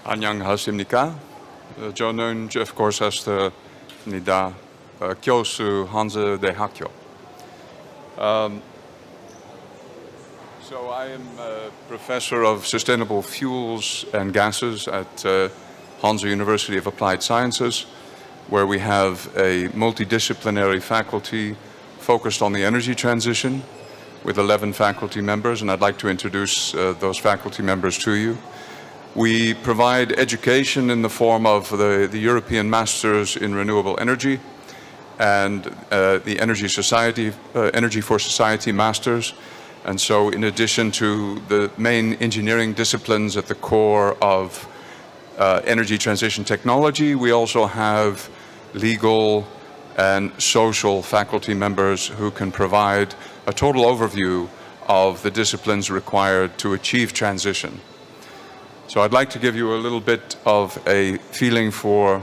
안녕하십니까? 저는 Jeff Gorcester입니다. 교수 Hanze 대학교. So I am a professor of sustainable fuels and gases at Hanze University of Applied Sciences, where we have a multidisciplinary faculty focused on the energy transition with 11 faculty members, and I'd like to introduce those faculty members to you. We provide education in the form of the European Masters in Renewable Energy and the Energy for Society Masters. And so in addition to the main engineering disciplines at the core of energy transition technology, we also have legal and social faculty members who can provide a total overview of the disciplines required to achieve transition. So I'd like to give you a little bit of a feeling for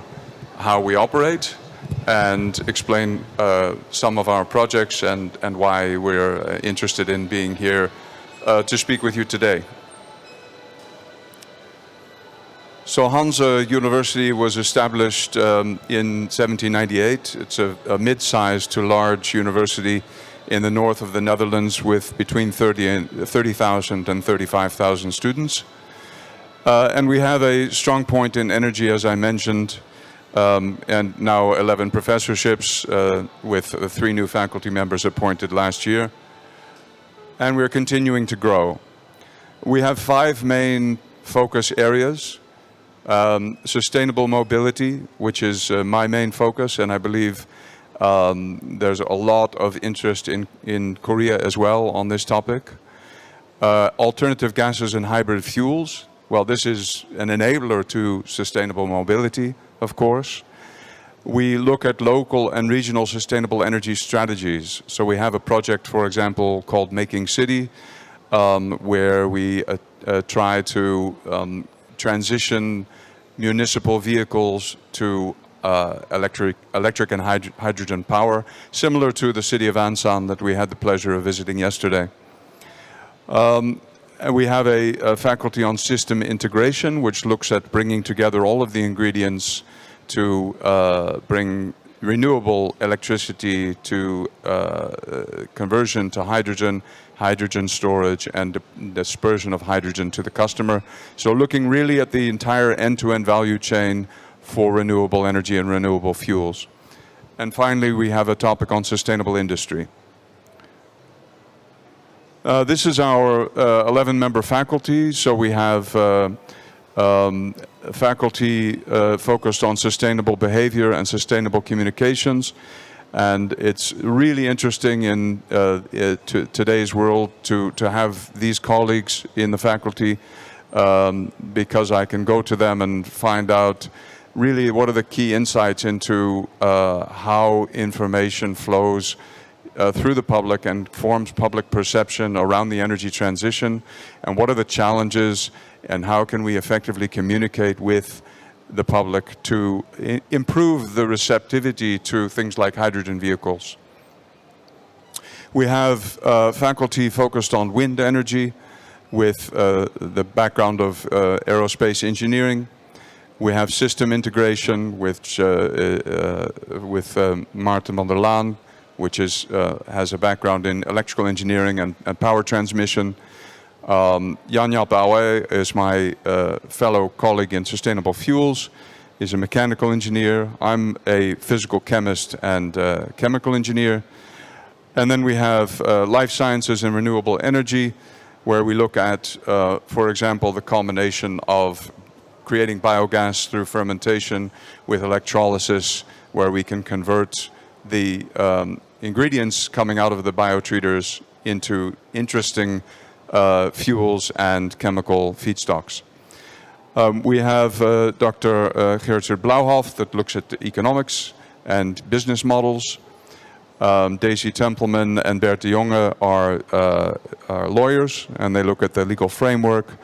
how we operate and explain some of our projects and why we're interested in being here to speak with you today. So Hanze University was established in 1798. It's a mid-sized to large university in the north of the Netherlands with between 30,000 and 35,000 students. And we have a strong point in energy, as I mentioned, and now 11 professorships with 3 new faculty members appointed last year. And we're continuing to grow. We have 5 main focus areas. Sustainable mobility, which is my main focus, and I believe there's a lot of interest in Korea as well on this topic. Alternative gases and hybrid fuels. Well, this is an enabler to sustainable mobility, of course. We look at local and regional sustainable energy strategies. So we have a project, for example, called Making City, where we try to transition municipal vehicles to electric and hydrogen power, similar to the city of Ansan that we had the pleasure of visiting yesterday. And we have a faculty on system integration, which looks at bringing together all of the ingredients to bring renewable electricity to conversion to hydrogen storage, and dispersion of hydrogen to the customer. So looking really at the entire end-to-end value chain for renewable energy and renewable fuels. And finally, we have a topic on sustainable industry. This is our 11-member faculty. So we have faculty focused on sustainable behavior and sustainable communications. And it's really interesting in today's world to have these colleagues in the faculty because I can go to them and find out really what are the key insights into how information flows through the public and forms public perception around the energy transition, and what are the challenges and how can we effectively communicate with the public to improve the receptivity to things like hydrogen vehicles. We have faculty focused on wind energy with the background of aerospace engineering. We have system integration with Maarten van der Laan, which has a background in electrical engineering and power transmission. Jan-Jaap Auwe is my fellow colleague in sustainable fuels. He's a mechanical engineer. I'm a physical chemist and chemical engineer. And then we have life sciences and renewable energy, where we look at, for example, the combination of creating biogas through fermentation with electrolysis, where we can convert the ingredients coming out of the biotreaters into interesting fuels and chemical feedstocks. We have Dr. Gertrude Blauhoff that looks at the economics and business models. Daisy Templeman and Bert de Jonge are lawyers, and they look at the legal framework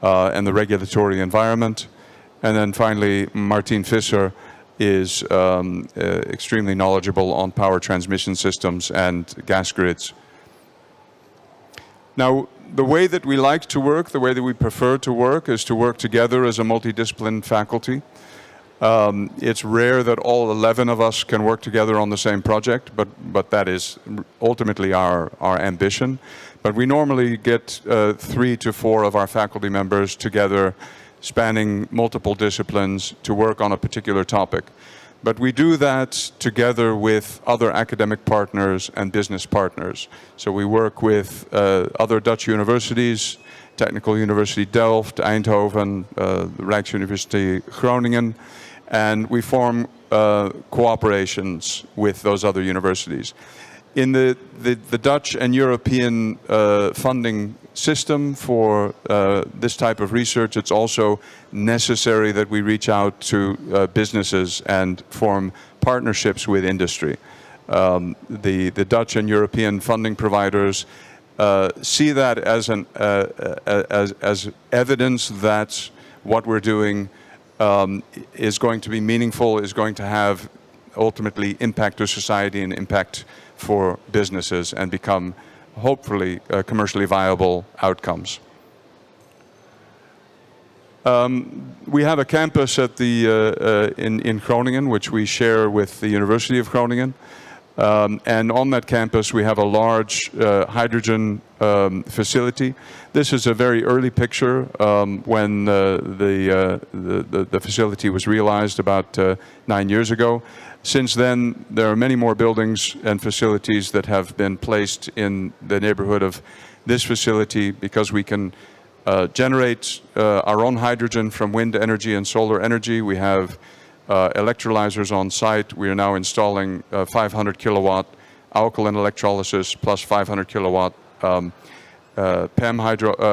and the regulatory environment. And then finally, Martien Visser is extremely knowledgeable on power transmission systems and gas grids. Now, the way that we like to work, the way that we prefer to work, is to work together as a multidisciplined faculty. It's rare that all 11 of us can work together on the same project, but that is ultimately our ambition. But we normally get 3 to 4 of our faculty members together, spanning multiple disciplines, to work on a particular topic. But we do that together with other academic partners and business partners. So we work with other Dutch universities, Technical University Delft, Eindhoven, the Rijksuniversiteit Groningen, and we form cooperations with those other universities. In the Dutch and European funding system for this type of research, it's also necessary that we reach out to businesses and form partnerships with industry. The Dutch and European funding providers see that as as evidence that what we're doing is going to be meaningful, is going to have ultimately impact to society and impact for businesses, and become hopefully commercially viable outcomes. We have a campus at in Groningen, which we share with the University of Groningen. And on that campus we have a large hydrogen facility. This is a very early picture when the facility was realized about 9 years ago. Since then, there are many more buildings and facilities that have been placed in the neighborhood of this facility, because we can generate our own hydrogen from wind energy and solar energy. We have electrolyzers on site. We are now installing 500 kilowatt alkaline electrolysis plus 500 kilowatt PEM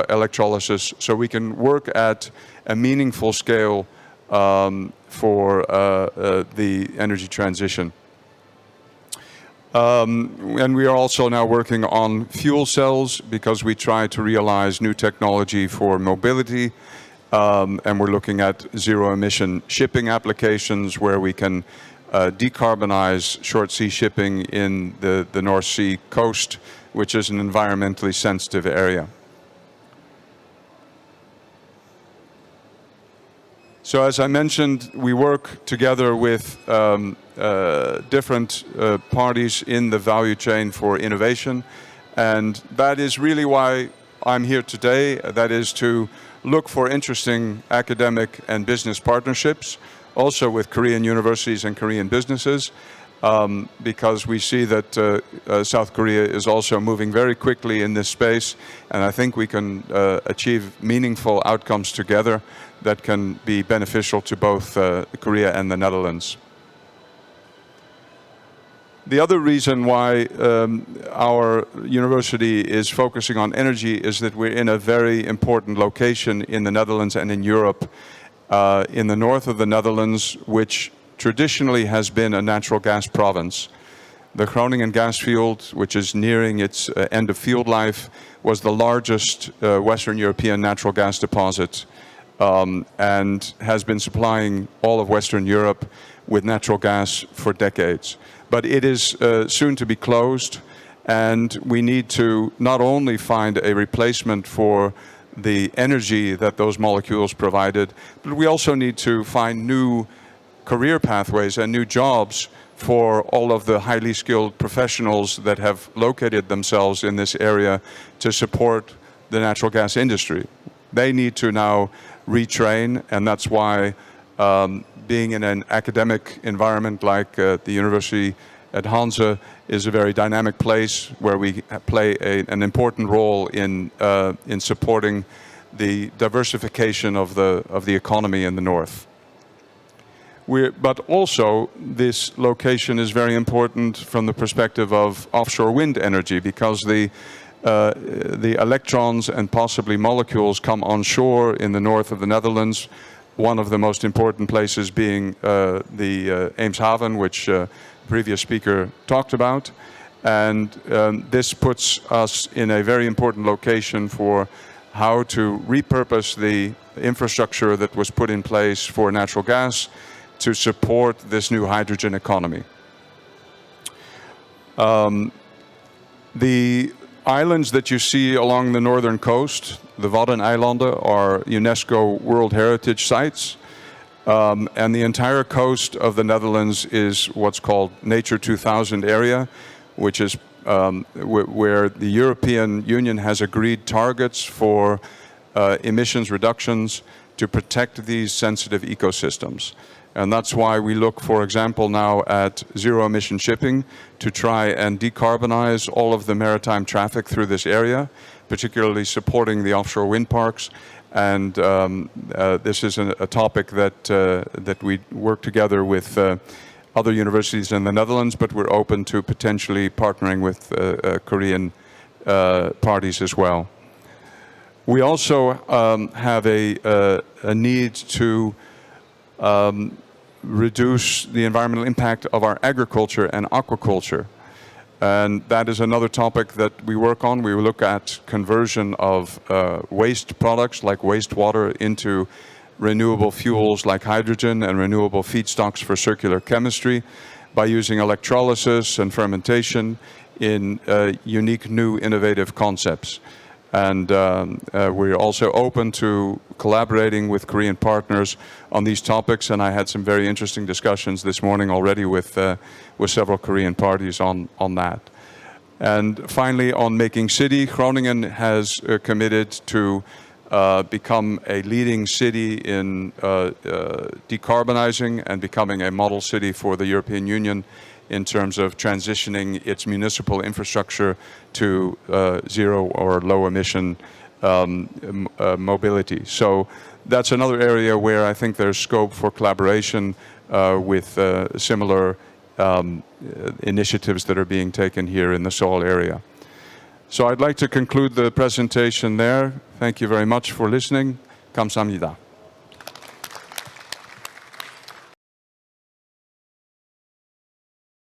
electrolysis. So we can work at a meaningful scale for the energy transition. And we are also now working on fuel cells, because we try to realize new technology for mobility. And we're looking at zero-emission shipping applications where we can decarbonize short sea shipping in the North Sea coast, which is an environmentally sensitive area. So as I mentioned, we work together with different parties in the value chain for innovation. And that is really why I'm here today. That is to look for interesting academic and business partnerships, also with Korean universities and Korean businesses, because we see that South Korea is also moving very quickly in this space, and I think we can achieve meaningful outcomes together that can be beneficial to both Korea and the Netherlands. The other reason why our university is focusing on energy is that we're in a very important location in the Netherlands and in Europe, in the north of the Netherlands, which traditionally has been a natural gas province. The Groningen gas field, which is nearing its end of field life, was the largest Western European natural gas deposit, and has been supplying all of Western Europe with natural gas for decades. But it is soon to be closed, and we need to not only find a replacement for the energy that those molecules provided, but we also need to find new career pathways and new jobs for all of the highly skilled professionals that have located themselves in this area to support the natural gas industry. They need to now retrain, and that's why being in an academic environment like the university at Hanze is a very dynamic place where we play an important role in supporting the diversification of the economy in the north. But also, this location is very important from the perspective of offshore wind energy, because the electrons and possibly molecules come onshore in the north of the Netherlands. One of the most important places being the Eemshaven, which the previous speaker talked about. And this puts us in a very important location for how to repurpose the infrastructure that was put in place for natural gas to support this new hydrogen economy. islands that you see along the northern coast, the Waddeneilanden, are UNESCO World Heritage Sites. And the entire coast of the Netherlands is what's called Nature 2000 area, which is where the European Union has agreed targets for emissions reductions to protect these sensitive ecosystems. And that's why we look, for example, now at zero-emission shipping to try and decarbonize all of the maritime traffic through this area, particularly supporting the offshore wind parks. And this is a topic that we work together with other universities in the Netherlands, but we're open to potentially partnering with Korean parties as well. We also have a need to reduce the environmental impact of our agriculture and aquaculture. And that is another topic that we work on. We look at conversion of waste products like wastewater into renewable fuels like hydrogen and renewable feedstocks for circular chemistry by using electrolysis and fermentation in unique, new, innovative concepts. And we're also open to collaborating with Korean partners on these topics. And I had some very interesting discussions this morning already with several Korean parties on that. And finally, on Making City, Groningen has committed to become a leading city in decarbonizing and becoming a model city for the European Union in terms of transitioning its municipal infrastructure to zero or low emission mobility. So that's another area where I think there's scope for collaboration with similar initiatives that are being taken here in the Seoul area. So I'd like to conclude the presentation there. Thank you very much for listening. 감사합니다.